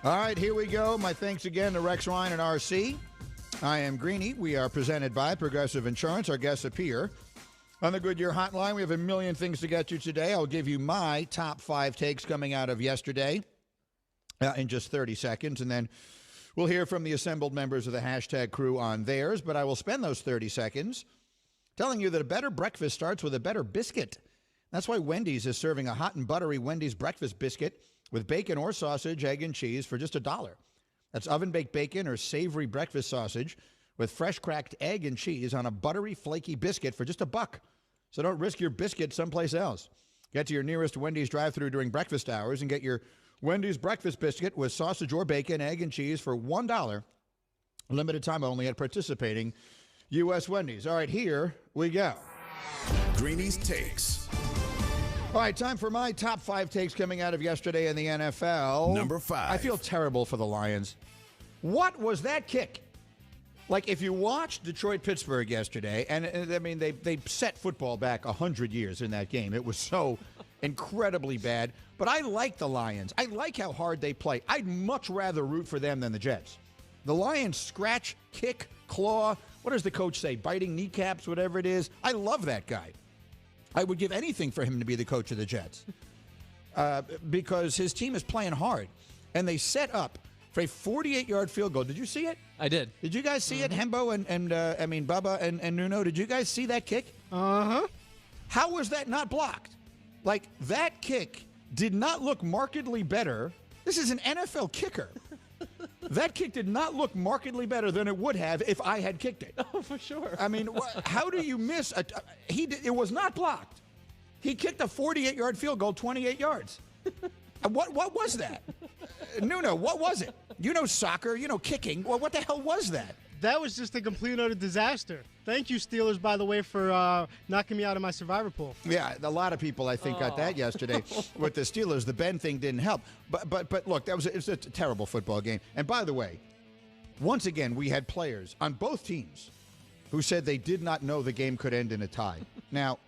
All right, here we go. My thanks again to Rex Ryan and RC. I am Greeny. We are presented by Progressive Insurance. Our guests appear on the Goodyear Hotline. We have a million things to get to today. I'll give you my top 5 takes coming out of yesterday in just 30 seconds, and then we'll hear from the assembled members of the hashtag crew on theirs. But I will spend those 30 seconds telling you that a better breakfast starts with a better biscuit. That's why Wendy's is serving a hot and buttery Wendy's breakfast biscuit with bacon or sausage, egg, and cheese for just $1. That's oven-baked bacon or savory breakfast sausage with fresh cracked egg and cheese on a buttery, flaky biscuit for just $1. So don't risk your biscuit someplace else. Get to your nearest Wendy's drive-thru during breakfast hours and get your Wendy's breakfast biscuit with sausage or bacon, egg, and cheese for $1. Limited time only at participating U.S. Wendy's. All right, here we go. Greeny's Takes. All right, time for my top 5 takes coming out of yesterday in the NFL. Number 5. I feel terrible for the Lions. What was that kick? Like, if you watched Detroit-Pittsburgh yesterday, and I mean, they set football back 100 years in that game. It was so incredibly bad. But I like the Lions. I like how hard they play. I'd much rather root for them than the Jets. The Lions scratch, kick, claw. What does the coach say? Biting kneecaps, whatever it is. I love that guy. I would give anything for him to be the coach of the Jets because his team is playing hard. And they set up for a 48-yard field goal. Did you see it? I did. Did you guys see it? Hembo and Bubba and Nuno, did you guys see that kick? Uh-huh. How was that not blocked? Like, that kick did not look markedly better. This is an NFL kicker. That kick did not look markedly better than it would have if I had kicked it. Oh, for sure. I mean, how do you miss? It was not blocked. He kicked a 48-yard field goal, 28 yards. What was that? Nuno, what was it? You know soccer, you know kicking. Well, what the hell was that? That was just a complete and utter disaster. Thank you, Steelers, by the way, for knocking me out of my survivor pool. Yeah, a lot of people, I think, got that yesterday with the Steelers. The Ben thing didn't help. But look, it was a terrible football game. And by the way, once again, we had players on both teams who said they did not know the game could end in a tie. Now,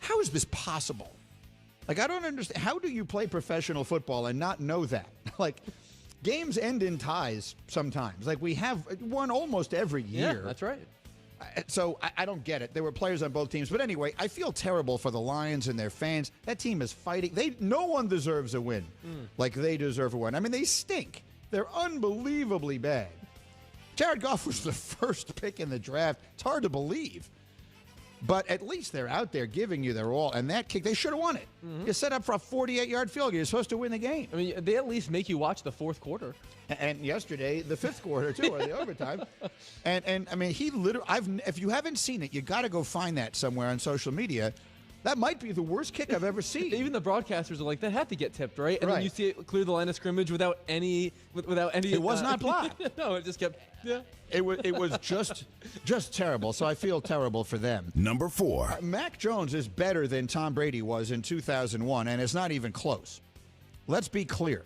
how is this possible? Like, I don't understand. How do you play professional football and not know that? Like, games end in ties sometimes. Like, we have one almost every year. Yeah, that's right. So I don't get it. There were players on both teams. But anyway, I feel terrible for the Lions and their fans. That team is fighting. No one deserves a win like they deserve a win. I mean, they stink. They're unbelievably bad. Jared Goff was the first pick in the draft. It's hard to believe. But at least they're out there giving you their all. And that kick, they should have won it. You set up for a 48-yard field goal. You're supposed to win the game. I mean, they at least make you watch the fourth quarter. And yesterday, the fifth quarter, too, or the overtime. And I mean, he literally, if you haven't seen it, you got to go find that somewhere on social media. That might be the worst kick I've ever seen. Even the broadcasters are like, that had to get tipped, right? And Right. then you see it clear the line of scrimmage without any. It was not blocked. No, it just kept. Yeah. It was just terrible. So I feel terrible for them. Number 4. Mac Jones is better than Tom Brady was in 2001, and it's not even close. Let's be clear.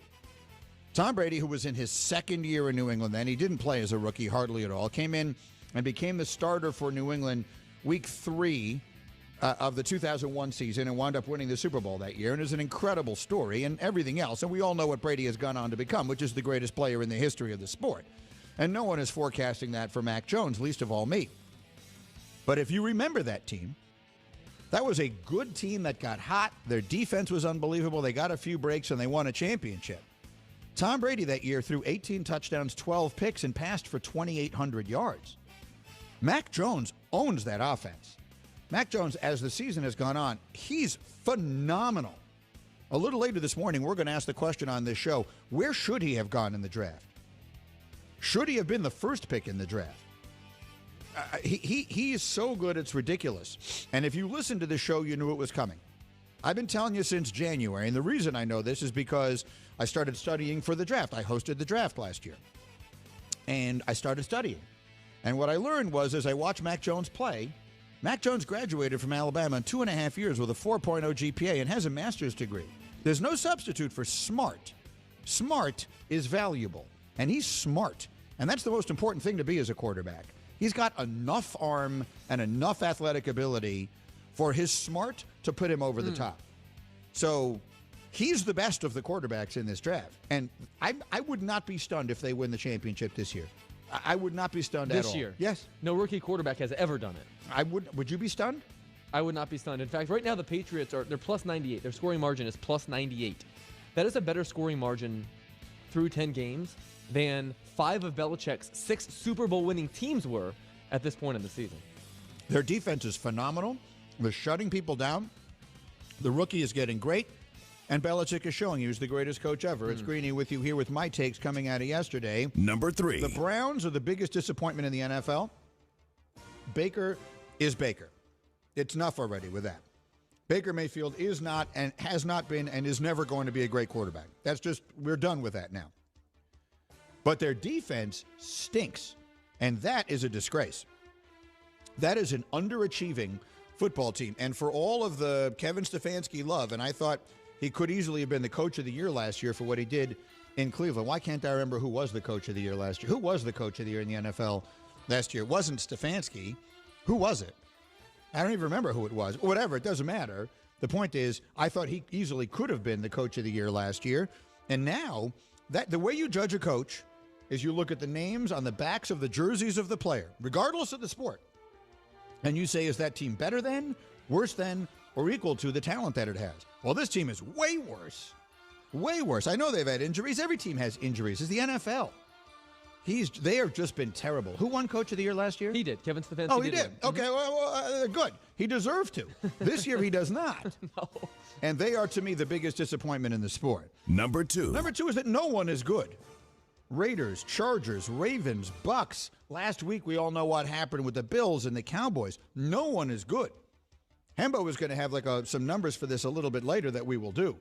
Tom Brady, who was in his second year in New England, then he didn't play as a rookie hardly at all, came in and became the starter for New England week 3 of the 2001 season and wound up winning the Super Bowl that year. And it's an incredible story and everything else. And we all know what Brady has gone on to become, which is the greatest player in the history of the sport. And no one is forecasting that for Mac Jones, least of all me. But if you remember that team, that was a good team that got hot. Their defense was unbelievable. They got a few breaks and they won a championship. Tom Brady that year threw 18 touchdowns, 12 picks, and passed for 2,800 yards. Mac Jones owns that offense. Mac Jones, as the season has gone on, he's phenomenal. A little later this morning, we're going to ask the question on this show, where should he have gone in the draft? Should he have been the first pick in the draft? He is so good, it's ridiculous. And if you listened to the show, you knew it was coming. I've been telling you since January, and the reason I know this is because I started studying for the draft. I hosted the draft last year. And I started studying. And what I learned was, as I watched Mac Jones play, Mac Jones graduated from Alabama in 2.5 years with a 4.0 GPA and has a master's degree. There's no substitute for smart. Smart is valuable, and he's smart. And that's the most important thing to be as a quarterback. He's got enough arm and enough athletic ability for his smart to put him over the top. So He's the best of the quarterbacks in this draft. And I would not be stunned if they win the championship this year. I would not be stunned at all. This year? Yes. No rookie quarterback has ever done it. Would you be stunned? I would not be stunned. In fact, right now the Patriots they're plus 98. Their scoring margin is plus 98. That is a better scoring margin through 10 games than 5 of Belichick's 6 Super Bowl winning teams were at this point in the season. Their defense is phenomenal. They're shutting people down. The rookie is getting great. And Belichick is showing he was the greatest coach ever. It's Greeny with you here with my takes coming out of yesterday. Number 3. The Browns are the biggest disappointment in the NFL. Baker is Baker. It's enough already with that. Baker Mayfield is not and has not been and is never going to be a great quarterback. That's just, we're done with that now. But their defense stinks, and that is a disgrace. That is an underachieving football team. And for all of the Kevin Stefanski love, and I thought he could easily have been the coach of the year last year for what he did in Cleveland. Why can't I remember who was the coach of the year last year? Who was the coach of the year in the NFL last year? It wasn't Stefanski. Who was it? I don't even remember who it was. Whatever, it doesn't matter. The point is, I thought he easily could have been the coach of the year last year. And now, that the way you judge a coach is you look at the names on the backs of the jerseys of the player, regardless of the sport. And you say, is that team better than, worse than, or equal to the talent that it has? Well, this team is way worse. Way worse. I know they've had injuries. Every team has injuries. It's the NFL. They have just been terrible. Who won Coach of the Year last year? He did. Kevin Stefanski. Oh, he did. Win. Okay, well, good. He deserved to. This year he does not. No. And they are, to me, the biggest disappointment in the sport. Number 2. Number 2 is that no one is good. Raiders, Chargers, Ravens, Bucks. Last week we all know what happened with the Bills and the Cowboys. No one is good. Hembo is going to have some numbers for this a little bit later that we will do.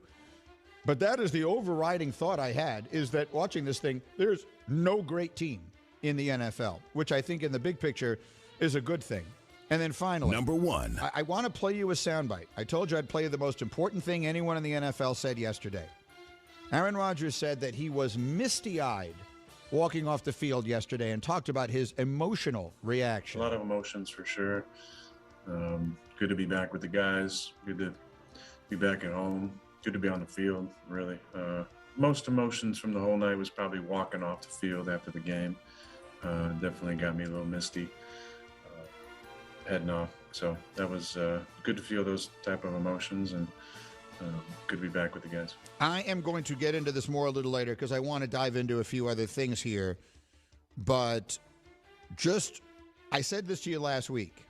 But that is the overriding thought I had, is that watching this thing, there's no great team in the NFL, which I think in the big picture is a good thing. And then finally, Number 1. I want to play you a soundbite. I told you I'd play you the most important thing anyone in the NFL said yesterday. Aaron Rodgers said that he was misty-eyed walking off the field yesterday and talked about his emotional reaction. A lot of emotions for sure. Good to be back with the guys. Good to be back at home. Good to be on the field, really. Most emotions from the whole night was probably walking off the field after the game. Definitely got me a little misty heading off. So that was good to feel those type of emotions, and good to be back with the guys. I am going to get into this more a little later because I want to dive into a few other things here. But I said this to you last week.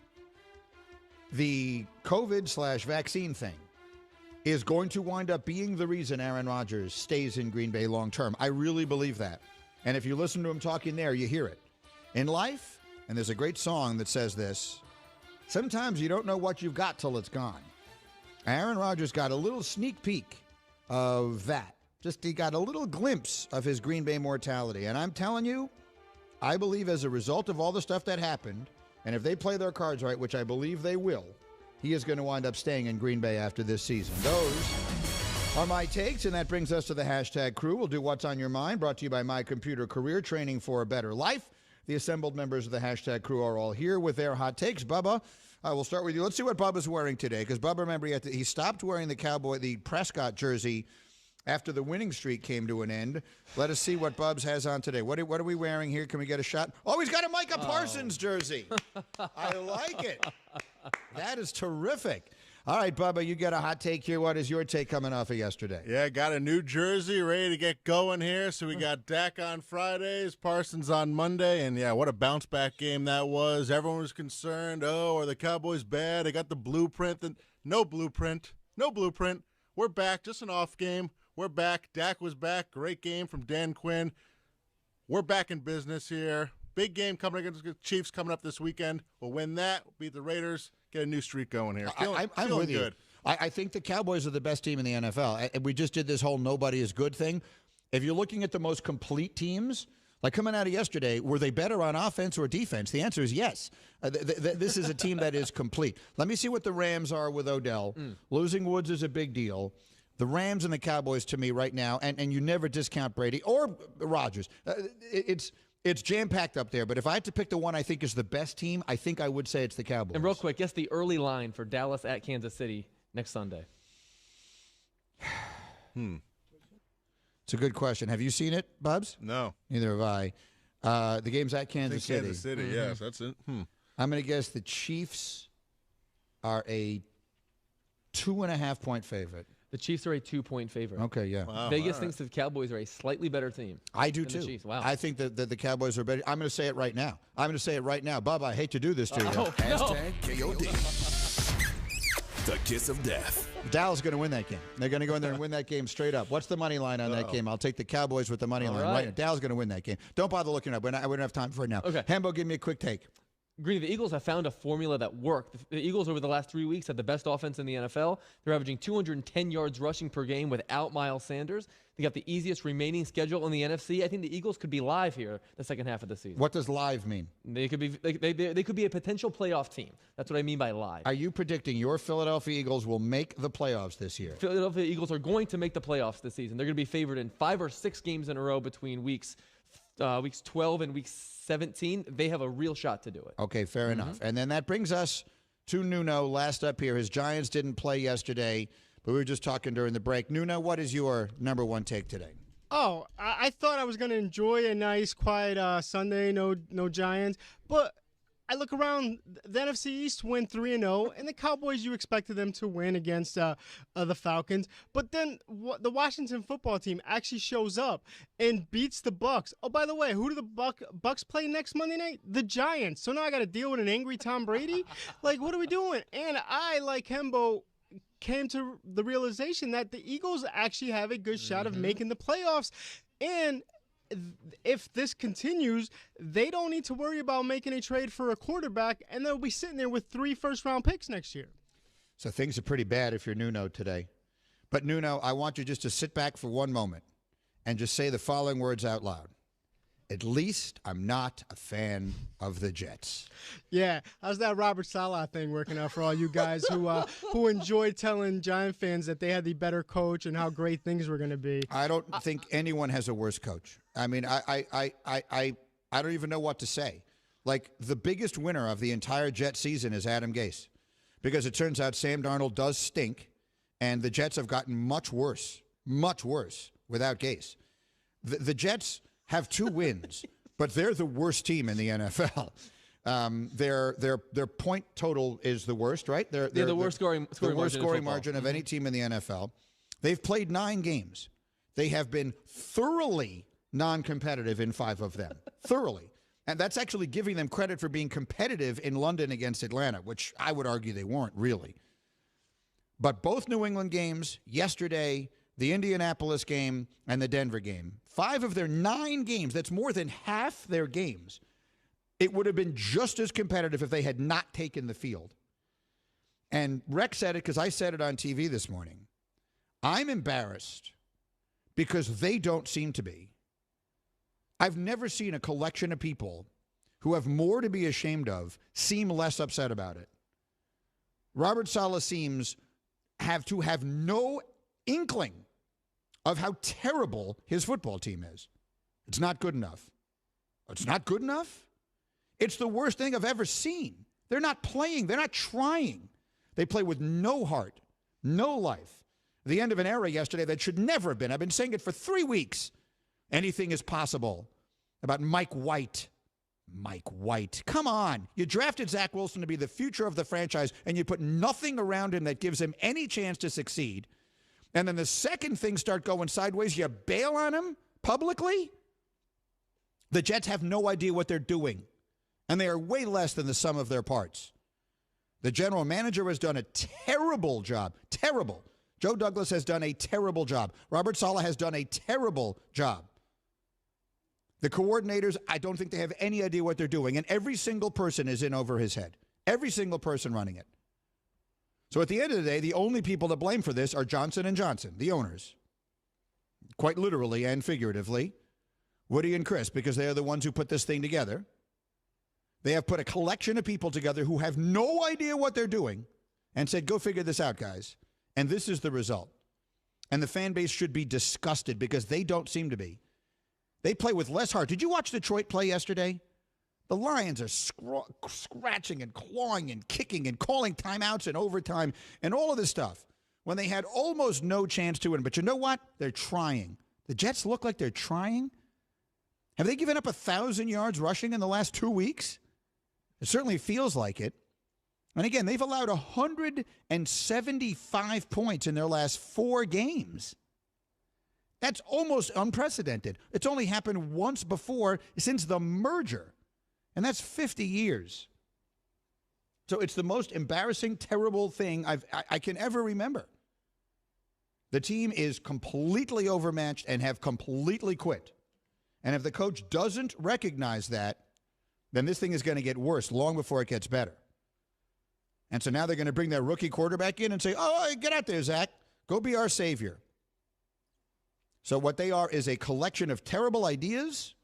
The COVID/vaccine thing is going to wind up being the reason Aaron Rodgers stays in Green Bay long term. I really believe that. And if you listen to him talking there, you hear it. In life, and there's a great song that says this, sometimes you don't know what you've got till it's gone. Aaron Rodgers got a little sneak peek of that. He got a little glimpse of his Green Bay mortality. And I'm telling you, I believe as a result of all the stuff that happened, and if they play their cards right, which I believe they will, he is going to wind up staying in Green Bay after this season. Those are my takes, and that brings us to the hashtag crew. We'll do What's on Your Mind, brought to you by My Computer Career, training for a better life. The assembled members of the hashtag crew are all here with their hot takes. Bubba, we'll start with you. Let's see what Bubba's wearing today, because Bubba, remember, he stopped wearing the Prescott jersey after the winning streak came to an end. Let us see what Bubs has on today. What are we wearing here? Can we get a shot? Oh, he's got a Micah Parsons jersey. I like it. That is terrific. All right, Bubba, you got a hot take here. What is your take coming off of yesterday? Yeah, got a new jersey ready to get going here. So we got Dak on Fridays, Parsons on Monday. And, yeah, what a bounce-back game that was. Everyone was concerned, are the Cowboys bad? They got the blueprint. No blueprint. No blueprint. We're back. Just an off game. We're back. Dak was back. Great game from Dan Quinn. We're back in business here. Big game coming against the Chiefs coming up this weekend. We'll win that. We'll beat the Raiders. Get a new streak going here. I'm with you. I think the Cowboys are the best team in the NFL. We just did this whole nobody is good thing. If you're looking at the most complete teams, like coming out of yesterday, were they better on offense or defense? The answer is yes. This is a team that is complete. Let me see what the Rams are with Odell. Losing Woods is a big deal. The Rams and the Cowboys, to me, right now, and you never discount Brady or Rodgers. It's jam-packed up there, but if I had to pick the one I think is the best team, I think I would say it's the Cowboys. And real quick, guess the early line for Dallas at Kansas City next Sunday. It's a good question. Have you seen it, Bubs? No. Neither have I. The game's at Kansas City. Kansas City, yes. That's it. I'm going to guess the Chiefs are a 2.5-point favorite. The Chiefs are a 2-point favorite. Okay, yeah. Wow, Vegas thinks the Cowboys are a slightly better team. I do than the too. Chiefs. Wow. I think that the Cowboys are better. I'm going to say it right now. Bub, I hate to do this to you. Hashtag KOD. The kiss of death. Dallas is going to win that game. They're going to go in there and win that game straight up. What's the money line on that game? I'll take the Cowboys with the money line right now. Dallas is going to win that game. Don't bother looking it up. We don't have time for it now. Okay. Hembo, give me a quick take. Greeny, the Eagles have found a formula that worked. The Eagles over the last 3 weeks had the best offense in the NFL. They're averaging 210 yards rushing per game without Miles Sanders. They got the easiest remaining schedule in the NFC. I think the Eagles could be live here the second half of the season. What does live mean? They could be they could be a potential playoff team. That's what I mean by live. Are you predicting your Philadelphia Eagles will make the playoffs this year? Philadelphia Eagles are going to make the playoffs this season. They're going to be favored in 5 or 6 games in a row between weeks 12 and week 17. They have a real shot to do it. Okay, fair enough. And then that brings us to Nuno, last up here. His Giants didn't play yesterday, but we were just talking during the break. Nuno, what is your number one take today? Oh, I thought I was going to enjoy a nice, quiet Sunday, no Giants. But I look around, the NFC East went 3-0, and the Cowboys, you expected them to win against the Falcons. But then the Washington football team actually shows up and beats the Bucs. Oh, by the way, who do the Bucs play next Monday night? The Giants. So now I got to deal with an angry Tom Brady? Like, what are we doing? And I, like Hembo, came to the realization that the Eagles actually have a good shot of making the playoffs. And if this continues, they don't need to worry about making a trade for a quarterback, and they'll be sitting there with 3 first-round picks next year. So things are pretty bad if you're Nuno today. But Nuno, I want you just to sit back for one moment and just say the following words out loud. At least I'm not a fan of the Jets. Yeah, how's that Robert Saleh thing working out for all you guys who enjoyed telling Giant fans that they had the better coach and how great things were going to be? I don't think anyone has a worse coach. I mean, I don't even know what to say. Like, the biggest winner of the entire Jet season is Adam Gase, because it turns out Sam Darnold does stink, and the Jets have gotten much worse without Gase. The Jets have 2 wins, but they're the worst team in the NFL. Their point total is the worst, right? They're the worst scoring margin of any team in the NFL. They've played 9 games. They have been thoroughly non-competitive in 5 of them. Thoroughly. And that's actually giving them credit for being competitive in London against Atlanta, which I would argue they weren't really. But both New England games, yesterday, the Indianapolis game, and the Denver game, 5 of their 9 games, that's more than half their games, it would have been just as competitive if they had not taken the field. And Rex said it because I said it on TV this morning. I'm embarrassed because they don't seem to be. I've never seen a collection of people who have more to be ashamed of seem less upset about it. Robert Saleh seems have no inkling of how terrible his football team is. It's not good enough. It's not good enough? It's the worst thing I've ever seen. They're not playing. They're not trying. They play with no heart, no life. The end of an era yesterday that should never have been. I've been saying it for 3 weeks. Anything is possible. About Mike White. Mike White. Come on. You drafted Zach Wilson to be the future of the franchise, and you put nothing around him that gives him any chance to succeed. And then the second things start going sideways, you bail on him publicly? The Jets have no idea what they're doing, and they are way less than the sum of their parts. The general manager has done a terrible job. Terrible. Joe Douglas has done a terrible job. Robert Saleh has done a terrible job. The coordinators, I don't think they have any idea what they're doing, and every single person is in over his head. Every single person running it. So at the end of the day, the only people to blame for this are Johnson & Johnson, the owners. Quite literally and figuratively. Woody and Chris, because they are the ones who put this thing together. They have put a collection of people together who have no idea what they're doing and said, go figure this out, guys. And this is the result. And the fan base should be disgusted because they don't seem to be. They play with less heart. Did you watch Detroit play yesterday? The Lions are scratching and clawing and kicking and calling timeouts and overtime and all of this stuff. when they had almost no chance to win. But you know what? They're trying. The Jets look like they're trying. Have they given up 1,000 yards rushing in the last 2 weeks? It certainly feels like it. And again, they've allowed 175 points in their last 4 games. That's almost unprecedented. It's only happened once before since the merger, and that's 50 years. So it's the most embarrassing, terrible thing I can ever remember. The team is completely overmatched and have completely quit. And if the coach doesn't recognize that, then this thing is going to get worse long before it gets better. And so now they're going to bring their rookie quarterback in and say, oh, get out there, Zach. Go be our savior. So what they are is a collection of terrible ideas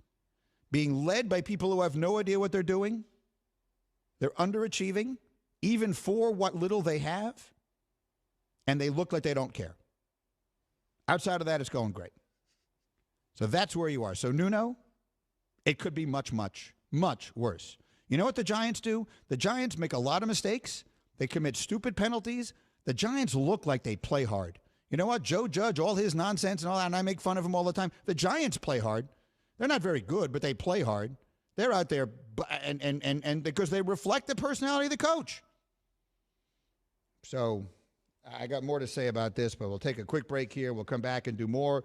being led by people who have no idea what they're doing. They're underachieving, even for what little they have. And they look like they don't care. Outside of that, it's going great. So that's where you are. So Nuno, it could be much, much, much worse. You know what the Giants do? The Giants make a lot of mistakes. They commit stupid penalties. The Giants look like they play hard. You know what? Joe Judge, all his nonsense and all that, and I make fun of him all the time. The Giants play hard. They're not very good, but they play hard. They're out there, and because they reflect the personality of the coach. So I got more to say about this, but we'll take a quick break here. We'll come back and do more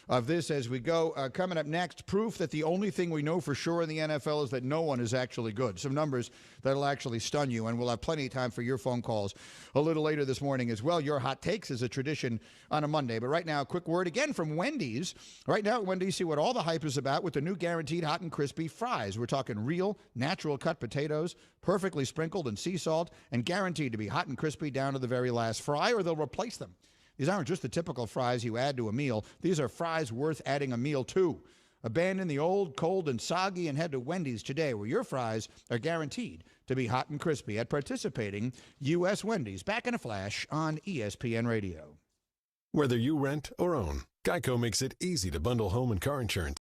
of this as we go. Coming up next, proof that the only thing we know for sure in the NFL is that no one is actually good. Some numbers that'll actually stun you, and we'll have plenty of time for your phone calls a little later this morning as well. Your hot takes is a tradition on a Monday. But right now, a quick word again from Wendy's. Right now at Wendy's, see what all the hype is about with the new guaranteed hot and crispy fries. We're talking real, natural cut potatoes, perfectly sprinkled in sea salt, and guaranteed to be hot and crispy down to the very last fry, or they'll replace them. These aren't just the typical fries you add to a meal. These are fries worth adding a meal to. Abandon the old, cold, and soggy and head to Wendy's today, where your fries are guaranteed to be hot and crispy at participating U.S. Wendy's. Back in a flash on ESPN Radio. Whether you rent or own, Geico makes it easy to bundle home and car insurance.